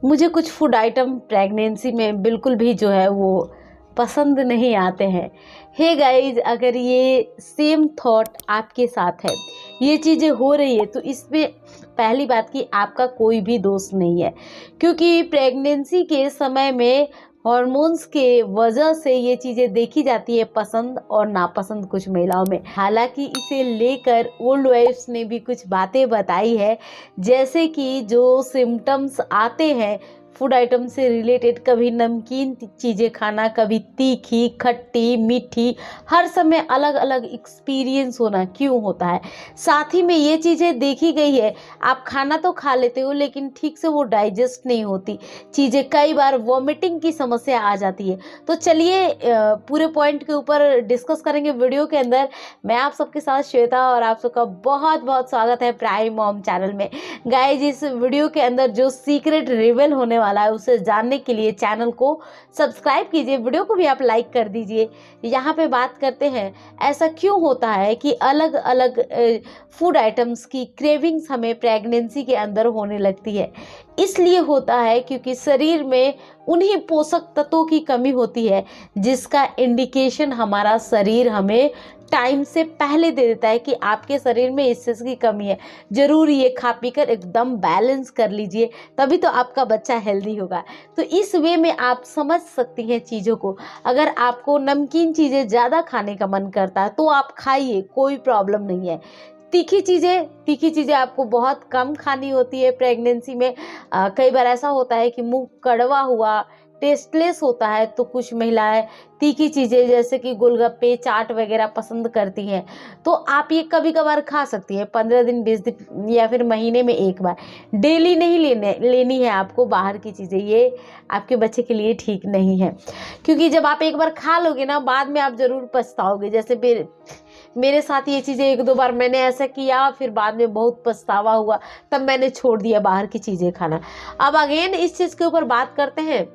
मुझे कुछ food item pregnancy में बिल्कुल भी जो है वो पसंद नहीं आते हैं। हे गाइज, अगर ये सेम थॉट आपके साथ है, ये चीज़ें हो रही है, तो इसमें पहली बात कि आपका कोई भी दोष नहीं है, क्योंकि प्रेगनेंसी के समय में हॉर्मोन्स के वजह से ये चीज़ें देखी जाती है पसंद और नापसंद कुछ महिलाओं में। हालांकि इसे लेकर ओल्ड वाइफ्स ने भी कुछ बातें बताई है, जैसे कि जो सिम्टम्स आते हैं फूड आइटम से रिलेटेड, कभी नमकीन चीज़ें खाना, कभी तीखी, खट्टी, मीठी, हर समय अलग अलग एक्सपीरियंस होना क्यों होता है। साथ ही में ये चीज़ें देखी गई है, आप खाना तो खा लेते हो लेकिन ठीक से वो डाइजेस्ट नहीं होती चीज़ें, कई बार वॉमिटिंग की समस्या आ जाती है। तो चलिए पूरे पॉइंट के ऊपर डिस्कस करेंगे वीडियो के अंदर। मैं आप सबके साथ श्वेता और आप सबका बहुत बहुत स्वागत है प्राइम मॉम चैनल में। गाइज, इस वीडियो के अंदर जो सीक्रेट रिवील होने वाला है उसे जानने के लिए चैनल को सब्सक्राइब कीजिए, वीडियो को भी आप लाइक कर दीजिए। यहाँ पे बात करते हैं ऐसा क्यों होता है कि अलग अलग फूड आइटम्स की क्रेविंग्स हमें प्रेगनेंसी के अंदर होने लगती है। इसलिए होता है क्योंकि शरीर में उन्हीं पोषक तत्वों की कमी होती है जिसका इंडिकेशन हमारा शरीर हमें टाइम से पहले दे देता है कि आपके शरीर में इस चीज़ की कमी है, ज़रूर ये खा पी कर एकदम बैलेंस कर लीजिए, तभी तो आपका बच्चा हेल्दी होगा। तो इस वे में आप समझ सकती हैं चीज़ों को। अगर आपको नमकीन चीज़ें ज़्यादा खाने का मन करता है तो आप खाइए, कोई प्रॉब्लम नहीं है। तीखी चीज़ें आपको बहुत कम खानी होती है प्रेगनेंसी में। कई बार ऐसा होता है कि मुंह कड़वा हुआ, टेस्टलेस होता है, तो कुछ महिलाएं तीखी चीज़ें जैसे कि गोलगप्पे, चाट वगैरह पसंद करती हैं। तो आप ये कभी कभार खा सकती हैं, 15 दिन 20 दिन या फिर महीने में एक बार। डेली नहीं लेनी है आपको बाहर की चीज़ें, ये आपके बच्चे के लिए ठीक नहीं है, क्योंकि जब आप एक बार खा लोगे ना, बाद में आप ज़रूर पछताओगे। जैसे मेरे साथ ये चीज़ें एक दो बार मैंने ऐसा किया, फिर बाद में बहुत पछतावा हुआ, तब मैंने छोड़ दिया बाहर की चीज़ें खाना। अब अगेन इस चीज़ के ऊपर बात करते हैं,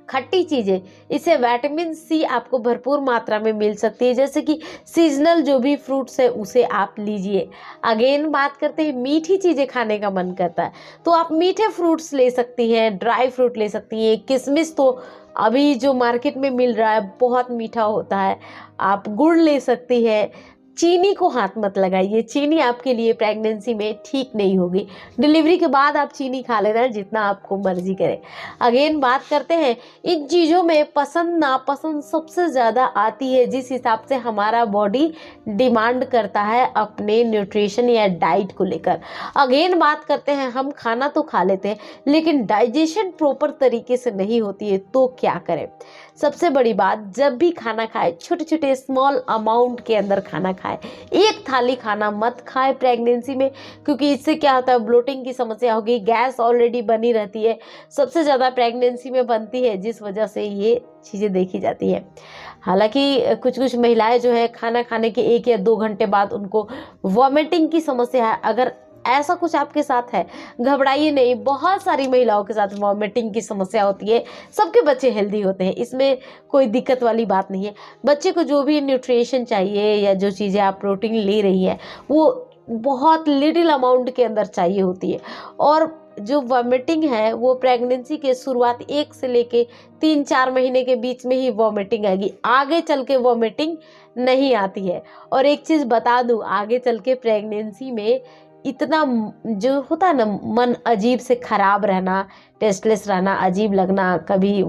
खट्टी चीज़ें, इससे विटामिन सी आपको भरपूर मात्रा में मिल सकती है, जैसे कि सीजनल जो भी फ्रूट्स है उसे आप लीजिए। अगेन बात करते हैं, मीठी चीज़ें खाने का मन करता है तो आप मीठे फ्रूट्स ले सकती हैं, ड्राई फ्रूट ले सकती हैं। किशमिश तो अभी जो मार्केट में मिल रहा है बहुत मीठा होता है, आप गुड़ ले सकती है। चीनी को हाथ मत लगाइए, चीनी आपके लिए प्रेगनेंसी में ठीक नहीं होगी। डिलीवरी के बाद आप चीनी खा लेना जितना आपको मर्जी करे। अगेन बात करते हैं, इन चीज़ों में पसंद नापसंद सबसे ज़्यादा आती है जिस हिसाब से हमारा बॉडी डिमांड करता है अपने न्यूट्रिशन या डाइट को लेकर। अगेन बात करते हैं, हम खाना तो खा लेते हैं लेकिन डाइजेशन प्रॉपर तरीके से नहीं होती है, तो क्या करें। सबसे बड़ी बात, जब भी खाना खाए छोटे छोटे स्मॉल अमाउंट के अंदर खाना खाए। एक थाली खाना मत खाए प्रेगनेंसी में, क्योंकि इससे क्या होता है, ब्लोटिंग की समस्या होगी, गैस ऑलरेडी बनी रहती है, सबसे ज़्यादा प्रेगनेंसी में बनती है, जिस वजह से ये चीज़ें देखी जाती है। हालांकि कुछ महिलाएं जो है खाना खाने के 1 या 2 घंटे बाद उनको वॉमिटिंग की समस्या है। अगर ऐसा कुछ आपके साथ है, घबराइए नहीं, बहुत सारी महिलाओं के साथ वॉमिटिंग की समस्या होती है। सबके बच्चे हेल्दी होते हैं, इसमें कोई दिक्कत वाली बात नहीं है। बच्चे को जो भी न्यूट्रिशन चाहिए या जो चीज़ें आप प्रोटीन ले रही हैं वो बहुत लिटिल अमाउंट के अंदर चाहिए होती है। और जो वॉमिटिंग है वो प्रेगनेंसी के शुरुआत 1 से लेके 3-4 महीने के बीच में ही वॉमिटिंग आएगी, आगे चल के वॉमिटिंग नहीं आती है। और एक चीज़ बता दूँ, आगे चल के प्रेगनेंसी में इतना जो होता है ना, मन अजीब से खराब रहना, टेस्टलेस रहना, अजीब लगना, कभी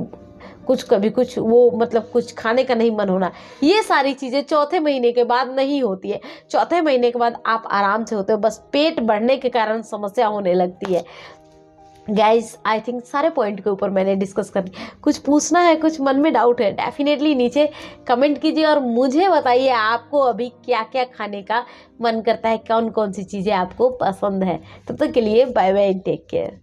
कुछ वो मतलब कुछ खाने का नहीं मन होना, ये सारी चीज़ें चौथे महीने के बाद नहीं होती है। चौथे महीने के बाद आप आराम से होते हो, बस पेट बढ़ने के कारण समस्या होने लगती है। गाइज, आई थिंक सारे पॉइंट के ऊपर मैंने डिस्कस कर दिया। कुछ पूछना है, कुछ मन में डाउट है, डेफिनेटली नीचे कमेंट कीजिए और मुझे बताइए आपको अभी क्या क्या खाने का मन करता है, कौन कौन सी चीज़ें आपको पसंद है। तब तक के लिए बाय बाय, टेक केयर।